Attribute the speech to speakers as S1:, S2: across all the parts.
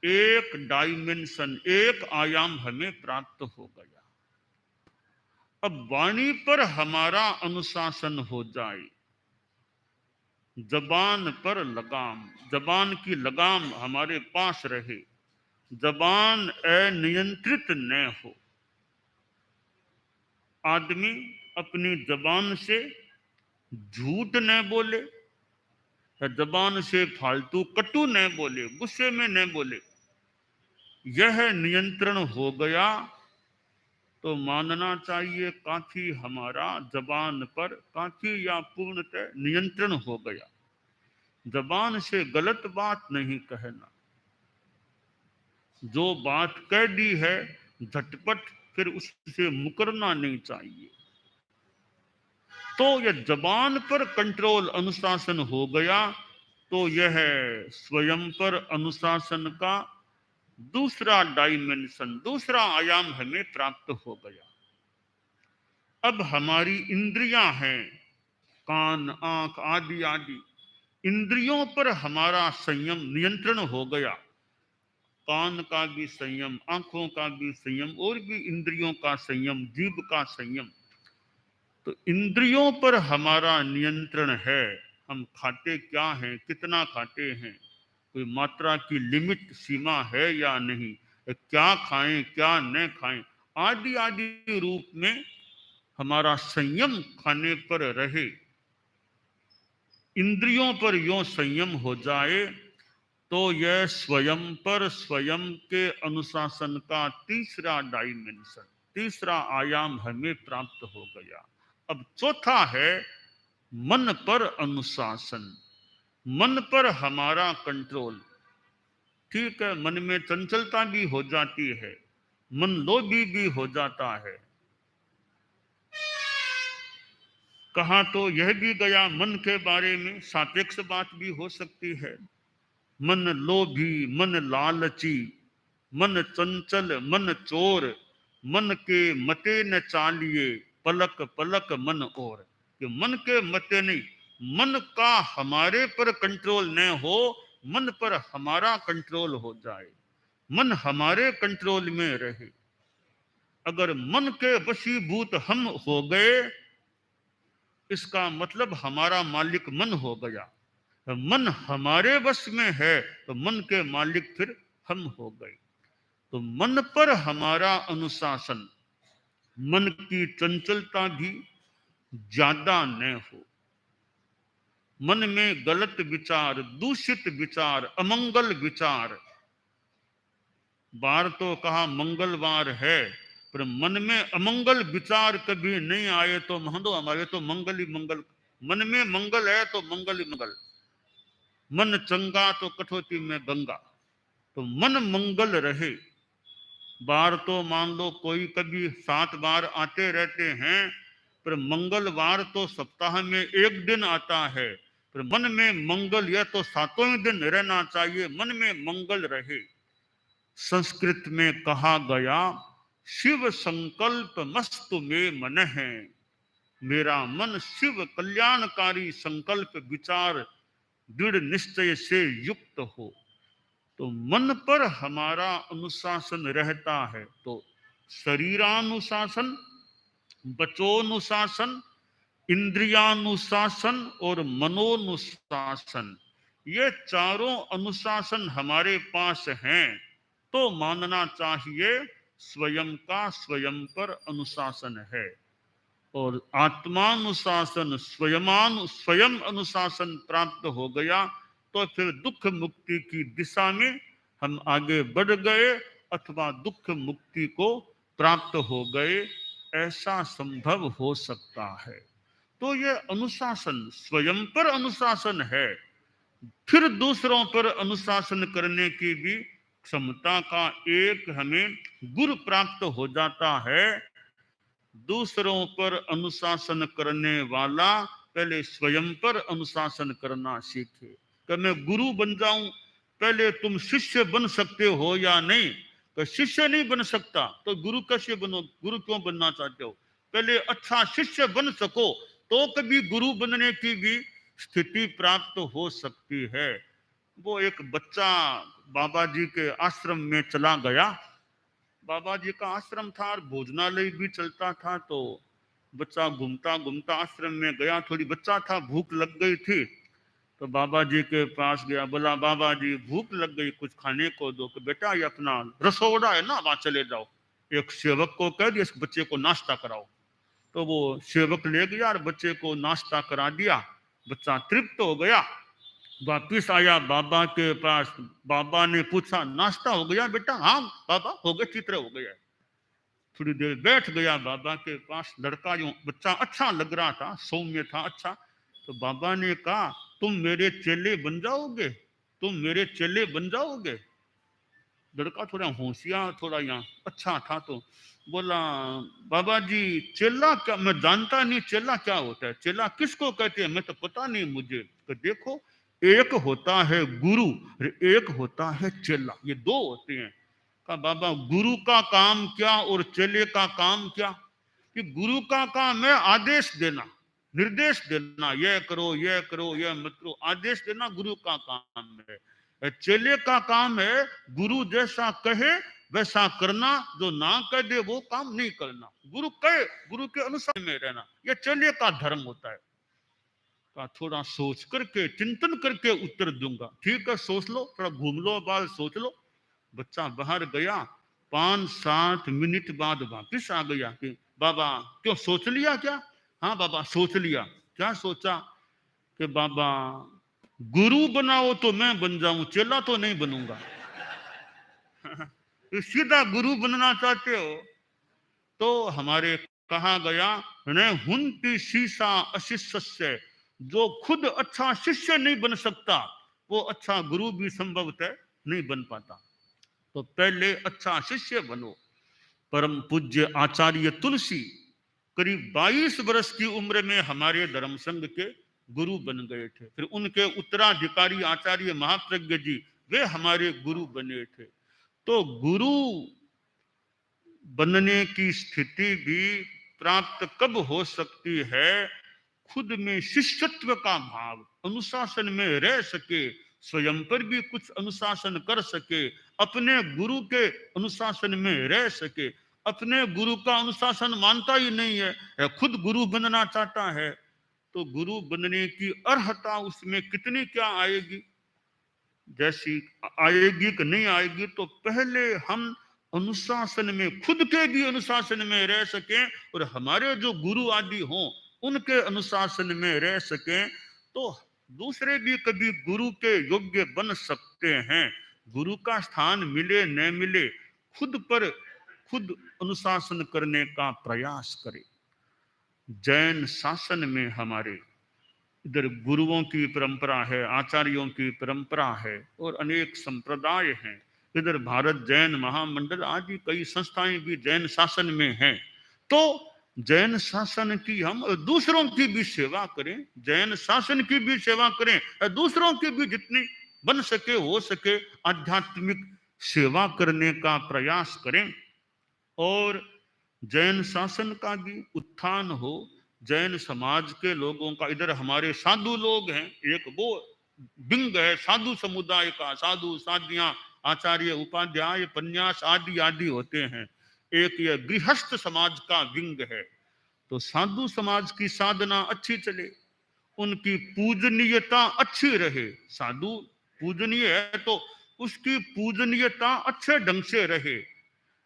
S1: एक डायमेंशन, एक आयाम हमें प्राप्त हो गया। अब वाणी पर हमारा अनुशासन हो जाए, जबान पर लगाम, जबान की लगाम हमारे पास रहे, जबान अनियंत्रित न हो। आदमी अपनी जबान से झूठ न बोले, जबान से फालतू कटु न बोले, गुस्से में न बोले, यह नियंत्रण हो गया तो मानना चाहिए काफी हमारा जबान पर काफी या पूर्णतः नियंत्रण हो गया। जबान से गलत बात नहीं कहना, जो बात कह दी है झटपट फिर उससे मुकरना नहीं चाहिए। तो यह जबान पर कंट्रोल अनुशासन हो गया तो यह स्वयं पर अनुशासन का दूसरा डायमेंशन, दूसरा आयाम हमें प्राप्त हो गया। अब हमारी इंद्रियां हैं, कान, आंख आदि आदि, इंद्रियों पर हमारा संयम, नियंत्रण हो गया। कान का भी संयम, आंखों का भी संयम, और भी इंद्रियों का संयम, जीभ का संयम। तो इंद्रियों पर हमारा नियंत्रण है। हम खाते क्या हैं, कितना खाते हैं, कोई मात्रा की लिमिट, सीमा है या नहीं, क्या खाएं क्या न खाएं, आदि आदि रूप में हमारा संयम खाने पर रहे। इंद्रियों पर यो संयम हो जाए तो यह स्वयं पर स्वयं के अनुशासन का तीसरा डायमेंशन, तीसरा आयाम हमें प्राप्त हो गया। अब चौथा है मन पर अनुशासन, मन पर हमारा कंट्रोल। ठीक है, मन में चंचलता भी हो जाती है, मन लोभी भी हो जाता है। कहा तो यह भी गया मन के बारे में, सापेक्ष बात भी हो सकती है। मन लोभी, मन लालची, मन चंचल, मन चोर, मन के मते न चालिए, पलक पलक मन और। कि मन के मते नहीं, मन का हमारे पर कंट्रोल न हो, मन पर हमारा कंट्रोल हो जाए, मन हमारे कंट्रोल में रहे। अगर मन के वशीभूत हम हो गए, इसका मतलब हमारा मालिक मन हो गया। मन हमारे वश में है तो मन के मालिक फिर हम हो गए। तो मन पर हमारा अनुशासन, मन की चंचलता भी ज्यादा न हो, मन में गलत विचार, दूषित विचार, अमंगल विचार। बार तो कहा मंगलवार है, पर मन में अमंगल विचार कभी नहीं आए तो महदो हमारे तो मंगल ही मंगल। मन में मंगल है तो मंगल ही मंगल। मन चंगा तो कठौती में गंगा। तो मन मंगल रहे। बार तो मान लो कोई कभी 7 बार आते रहते हैं, पर मंगलवार तो सप्ताह में एक दिन आता है, पर मन में मंगल यह तो 7 दिन रहना चाहिए, मन में मंगल रहे। संस्कृत में कहा गया, शिव संकल्प मस्तु में मन है, मेरा मन शिव कल्याणकारी संकल्प विचार दृढ़ निश्चय से युक्त हो। तो मन पर हमारा अनुशासन रहता है तो शरीरानुशासन, बचोनुशासन, इंद्रियानुशासन और मनोनुशासन, ये चारों अनुशासन हमारे पास हैं तो मानना चाहिए स्वयं का स्वयं पर अनुशासन है। और आत्मानुशासन, स्वयं अनुशासन प्राप्त हो गया तो फिर दुख मुक्ति की दिशा में हम आगे बढ़ गए अथवा दुख मुक्ति को प्राप्त हो गए, ऐसा संभव हो सकता है। तो ये अनुशासन स्वयं पर अनुशासन है। फिर दूसरों पर अनुशासन करने की भी क्षमता का एक हमें गुर प्राप्त हो जाता है। दूसरों पर अनुशासन करने वाला पहले स्वयं पर अनुशासन करना सीखे। कि मैं गुरु बन जाऊं, पहले तुम शिष्य बन सकते हो या नहीं? तो शिष्य नहीं बन सकता तो गुरु कैसे बनो? गुरु क्यों बनना चाहते हो? पहले अच्छा शिष्य बन सको तो कभी गुरु बनने की भी स्थिति प्राप्त हो सकती है। वो एक बच्चा बाबा जी के आश्रम में चला गया। बाबा जी का आश्रम था और भोजनालय भी चलता था। तो बच्चा घूमता घूमता आश्रम में गया। थोड़ी बच्चा था, भूख लग गई थी। तो बाबा जी के पास गया, बोला बाबा जी भूख लग गई, कुछ खाने को दो। कि बेटा ये अपना रसोड़ा है ना, वहां चले जाओ, एक सेवक को कह दिया इस बच्चे को नाश्ता कराओ। तो वो सेवक ले गया और बच्चे को नाश्ता करा दिया। बच्चा तृप्त हो गया, वापिस आया बाबा के पास। बाबा ने पूछा नाश्ता हो गया बेटा? हाँ बाबा हो गया, चित्र हो गया। थोड़ी देर बैठ गया बाबा के पास। लड़का जो बच्चा अच्छा लग रहा था, सौम्य था, अच्छा। तो बाबा ने कहा तुम मेरे चेले बन जाओगे, तुम मेरे चेले बन जाओगे। लड़का थोड़ा होशियार, थोड़ा यहाँ अच्छा था। तो बोला बाबा जी चेला क्या, मैं जानता नहीं चेला क्या होता है, चेला किसको कहते हैं, मैं तो पता नहीं मुझे। तो देखो एक होता है गुरु और एक होता है चेला, ये दो होते हैं। कहा बाबा गुरु का काम क्या और चेले का काम क्या? कि गुरु का काम है आदेश देना, निर्देश देना, यह करो यह करो यह मत करो, आदेश देना गुरु का काम है। चेले का काम है गुरु जैसा कहे वैसा करना, जो ना कह दे वो काम नहीं करना। गुरु कहे, गुरु के अनुसार में रहना, यह चेले का धर्म होता है। का थोड़ा सोच करके चिंतन करके उत्तर दूंगा। ठीक है सोच लो, थोड़ा घूम लो, बाल सोच लो। बच्चा बाहर गया, 5-7 मिनट बाद वापिस आ गया कि बाबा क्यों सोच लिया क्या? हाँ बाबा सोच लिया। क्या सोचा? कि बाबा गुरु बनाओ तो मैं बन जाऊं, चेला तो नहीं बनूंगा। सीधा गुरु बनना चाहते हो तो हमारे कहा गया न हुंति शीशा अशिष्य से, जो खुद अच्छा शिष्य नहीं बन सकता वो अच्छा गुरु भी संभवतः नहीं बन पाता। तो पहले अच्छा शिष्य बनो। परम पूज्य आचार्य तुलसी करीब 22 वर्ष की उम्र में हमारे धर्म संघ के गुरु बन गए थे। फिर उनके उत्तराधिकारी आचार्य महाप्रज्ञ जी वे हमारे गुरु बने थे। तो गुरु बनने की स्थिति भी प्राप्त कब हो सकती है? खुद में शिष्यत्व का भाव, अनुशासन में रह सके, स्वयं पर भी कुछ अनुशासन कर सके, अपने गुरु के अनुशासन में रह सके। अपने गुरु का अनुशासन मानता ही नहीं है, खुद गुरु बनना चाहता है। तो गुरु बनने की अर्हता उसमें कितनी क्या आएगी? जैसी आएगी कि नहीं आएगी। तो पहले हम अनुशासन में, खुद के भी अनुशासन में रह सकें और हमारे जो गुरु आदि हों उनके अनुशासन में रह सकें, तो दूसरे भी कभी गुरु के योग्य बन सकते हैं। गुरु का स्थान मिले न मिले, खुद पर खुद अनुशासन करने का प्रयास करें। जैन शासन में हमारे इधर गुरुओं की परंपरा है, आचार्यों की परंपरा है और अनेक संप्रदाय हैं। इधर भारत जैन महामंडल आदि कई संस्थाएं भी जैन शासन में हैं। तो जैन शासन की हम दूसरों की भी सेवा करें, जैन शासन की भी सेवा करें, दूसरों की भी जितनी बन सके हो सके आध्यात्मिक सेवा करने का प्रयास करें। और जैन शासन का भी उत्थान हो, जैन समाज के लोगों का। इधर हमारे साधु लोग हैं, एक वो विंग है साधु समुदाय का, साधु साधियां आचार्य उपाध्याय पन्यास आदि आदि होते हैं। एक ये गृहस्थ समाज का विंग है। तो साधु समाज की साधना अच्छी चले, उनकी पूजनीयता अच्छी रहे। साधु पूजनीय है तो उसकी पूजनीयता अच्छे ढंग से रहे।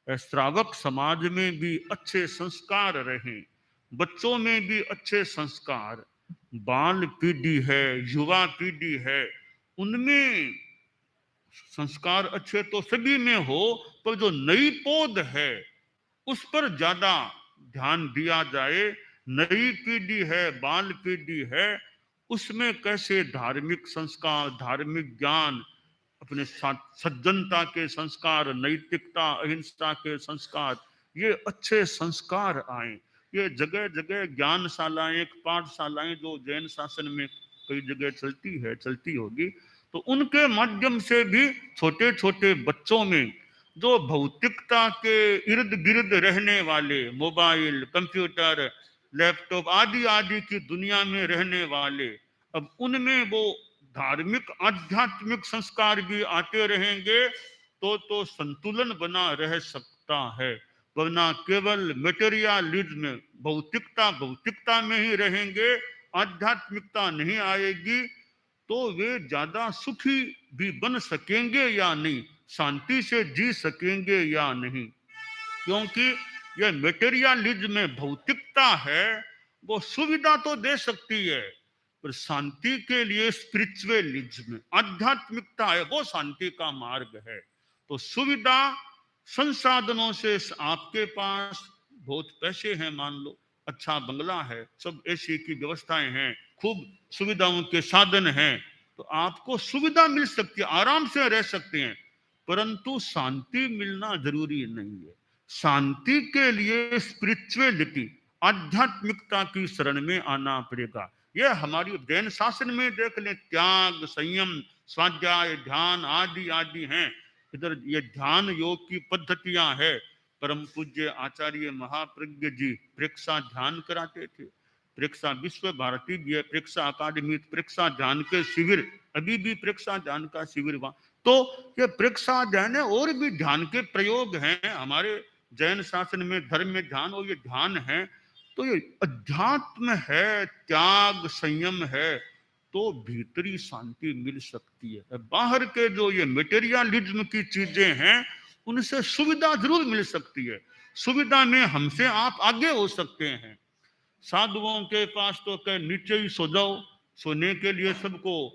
S1: श्रावक समाज में भी अच्छे संस्कार रहें, बच्चों में भी अच्छे संस्कार, बाल पीढ़ी है, युवा पीढ़ी है, उनमें संस्कार अच्छे तो सभी में हो, पर जो नई पौध है उस पर ज्यादा ध्यान दिया जाए। नई पीढ़ी है, बाल पीढ़ी है, उसमें कैसे धार्मिक संस्कार, धार्मिक ज्ञान, अपने सज्जनता के संस्कार, नैतिकता अहिंसा के संस्कार, ये अच्छे संस्कार आए। ये जगह जगह ज्ञानशालाएं, पाठशालाएं जो जैन शासन में कई जगह चलती है, चलती होगी, तो उनके माध्यम से भी छोटे छोटे बच्चों में जो भौतिकता के इर्द गिर्द रहने वाले, मोबाइल, कंप्यूटर, लैपटॉप आदि आदि की दुनिया में रहने वाले, अब उनमें वो धार्मिक आध्यात्मिक संस्कार भी आते रहेंगे तो संतुलन बना रह सकता है, वरना केवल मेटेरियलिज्म, भौतिकता भौतिकता में ही रहेंगे, आध्यात्मिकता नहीं आएगी, तो वे ज्यादा सुखी भी बन सकेंगे या नहीं, शांति से जी सकेंगे या नहीं। क्योंकि यह मेटेरियलिज्म में भौतिकता है, वो सुविधा तो दे सकती है, पर शांति के लिए स्पिरिचुअलिज्म आध्यात्मिकता है, वो शांति का मार्ग है। तो सुविधा संसाधनों से आपके पास बहुत पैसे हैं, मान लो अच्छा बंगला है, सब एसी की व्यवस्थाएं हैं, खूब सुविधाओं के साधन हैं, तो आपको सुविधा मिल सकती है, आराम से रह सकते हैं, परंतु शांति मिलना जरूरी नहीं है। शांति के लिए स्पिरिचुअलिटी आध्यात्मिकता की शरण में आना पड़ेगा। यह हमारी जैन शासन में देख लें, त्याग, संयम, स्वाध्याय, ध्यान आदि आदि हैं। इधर ये ध्यान योग की पद्धतियां हैं। परम पूज्य आचार्य महाप्रज्ञ जी प्रेक्षा ध्यान कराते थे, प्रेक्षा विश्व भारती भी है, प्रेक्षा अकादमी, प्रेक्षा ध्यान के शिविर, अभी भी प्रेक्षा ध्यान का शिविर वहां। तो ये प्रेक्षा ध्यान है, और भी ध्यान के प्रयोग हैं हमारे जैन शासन में, धर्म में ध्यान, और ये ध्यान है तो ये अध्यात्म है, त्याग संयम है, तो भीतरी शांति मिल सकती है। बाहर के जो ये मटेरियलिज्म की चीजें हैं, उनसे सुविधा जरूर मिल सकती है, सुविधा में हमसे आप आगे हो सकते हैं। साधुओं के पास तो कह नीचे ही सो जाओ, सोने के लिए सबको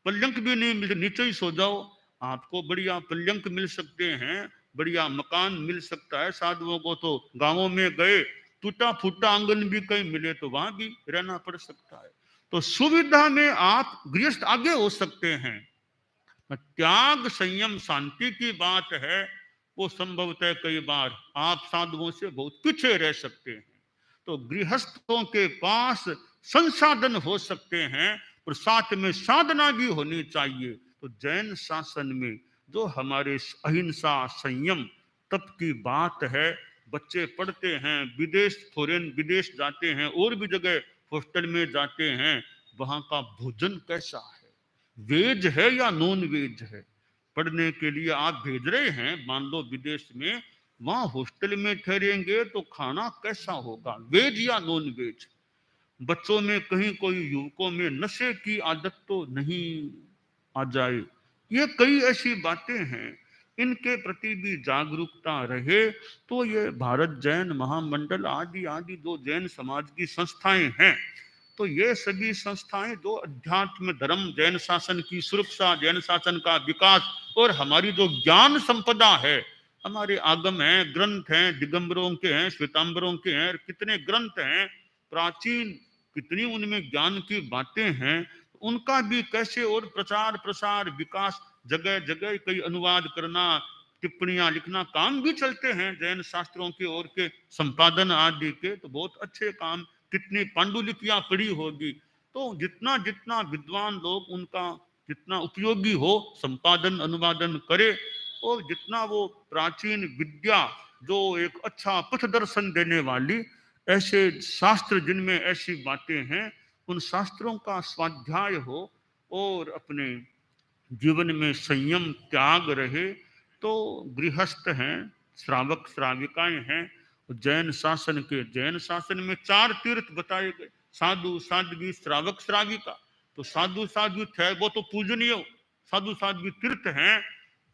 S1: पलंक भी नहीं मिलते, नीचे ही सो जाओ, आपको बढ़िया पलंक मिल सकते हैं, बढ़िया मकान मिल सकता है। साधुओं को तो गांवों में गए, टूटा फूटा आंगन भी कहीं मिले तो वहां भी रहना पड़ सकता है। तो सुविधा में आप गृहस्थ आगे हो सकते हैं। त्याग संयम शांति की बात है, वो संभवतः कई बार आप साधुओं से बहुत पीछे रह सकते हैं। तो गृहस्थों के पास संसाधन हो सकते हैं, और साथ में साधना भी होनी चाहिए। तो जैन शासन में जो हमारे अहिंसा संयम तप की बात है, बच्चे पढ़ते हैं, विदेश फॉरेन विदेश जाते हैं, और भी जगह हॉस्टल में जाते हैं, वहां का भोजन कैसा है, वेज है या नॉन वेज है। पढ़ने के लिए आप भेज रहे हैं मान लो विदेश में, वहां हॉस्टल में ठहरेंगे तो खाना कैसा होगा, वेज या नॉन वेज। बच्चों में कहीं कोई युवकों में नशे की आदत तो नहीं आ जाए। ये कई ऐसी बातें हैं, इनके प्रति भी जागरूकता रहे, तो ये भारत जैन महामंडल आदि आदि जो जैन समाज की संस्थाएं हैं, तो ये सभी संस्थाएं जो अध्यात्म धर्म जैन शासन की सुरक्षा, जैन शासन का विकास, और हमारी जो ज्ञान संपदा है, हमारे आगम हैं, ग्रंथ हैं, दिगंबरों के हैं, श्वेतांबरों के हैं, कितने ग्रंथ हैं प्राचीन, कितनी उनमें ज्ञान की बातें हैं, उनका भी कैसे और प्रचार प्रसार विकास, जगह जगह कई अनुवाद करना, टिप्पणियां लिखना, काम भी चलते हैं जैन शास्त्रों के और के संपादन आदि के, तो बहुत अच्छे काम, कितनी पांडुलिपियां पड़ी होगी। तो जितना जितना विद्वान लोग उनका जितना उपयोगी हो संपादन अनुवादन करे, और जितना वो प्राचीन विद्या जो एक अच्छा पथ दर्शन देने वाली, ऐसे शास्त्र जिनमें ऐसी बातें हैं, उन शास्त्रों का स्वाध्याय हो, और अपने जीवन में संयम त्याग रहे, तो गृहस्थ हैं, श्रावक श्राविकाएं हैं। जैन शासन के, जैन शासन में 4 तीर्थ बताए गए, साधु साध्वी श्रावक श्राविका। तो साधु साध्वी है वो तो पूजनीय, साधु साध्वी तीर्थ हैं,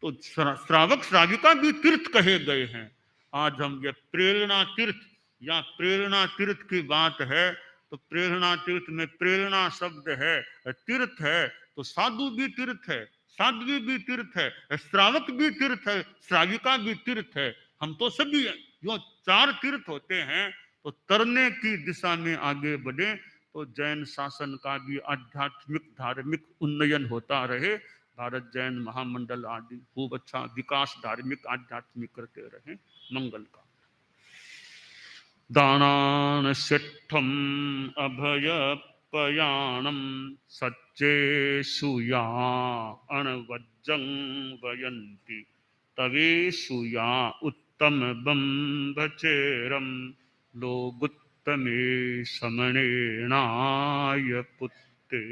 S1: तो श्रावक श्राविका भी तीर्थ कहे गए हैं। आज हम ये प्रेरणा तीर्थ या प्रेरणा तीर्थ की बात है, तो प्रेरणा तीर्थ में प्रेरणा शब्द है, तीर्थ है, तो साधु भी तीर्थ है, साध्वी भी तीर्थ है, श्रावक भी तीर्थ है, श्राविका भी तीर्थ है। हम तो सभी जो 4 तीर्थ होते हैं, तो तरने की दिशा में आगे बढ़े, तो जैन शासन का भी आध्यात्मिक धार्मिक उन्नयन होता रहे, भारत जैन महामंडल आदि खूब अच्छा विकास धार्मिक आध्यात्मिक करते रहे। मंगल का दानान सिद्धम अभय पयाणम सच्चे सुया अणवज्जं वयन्ति तवे सुया उत्तम बम्भचेरम लोगुत्तमे समणेनाय पुत्ते।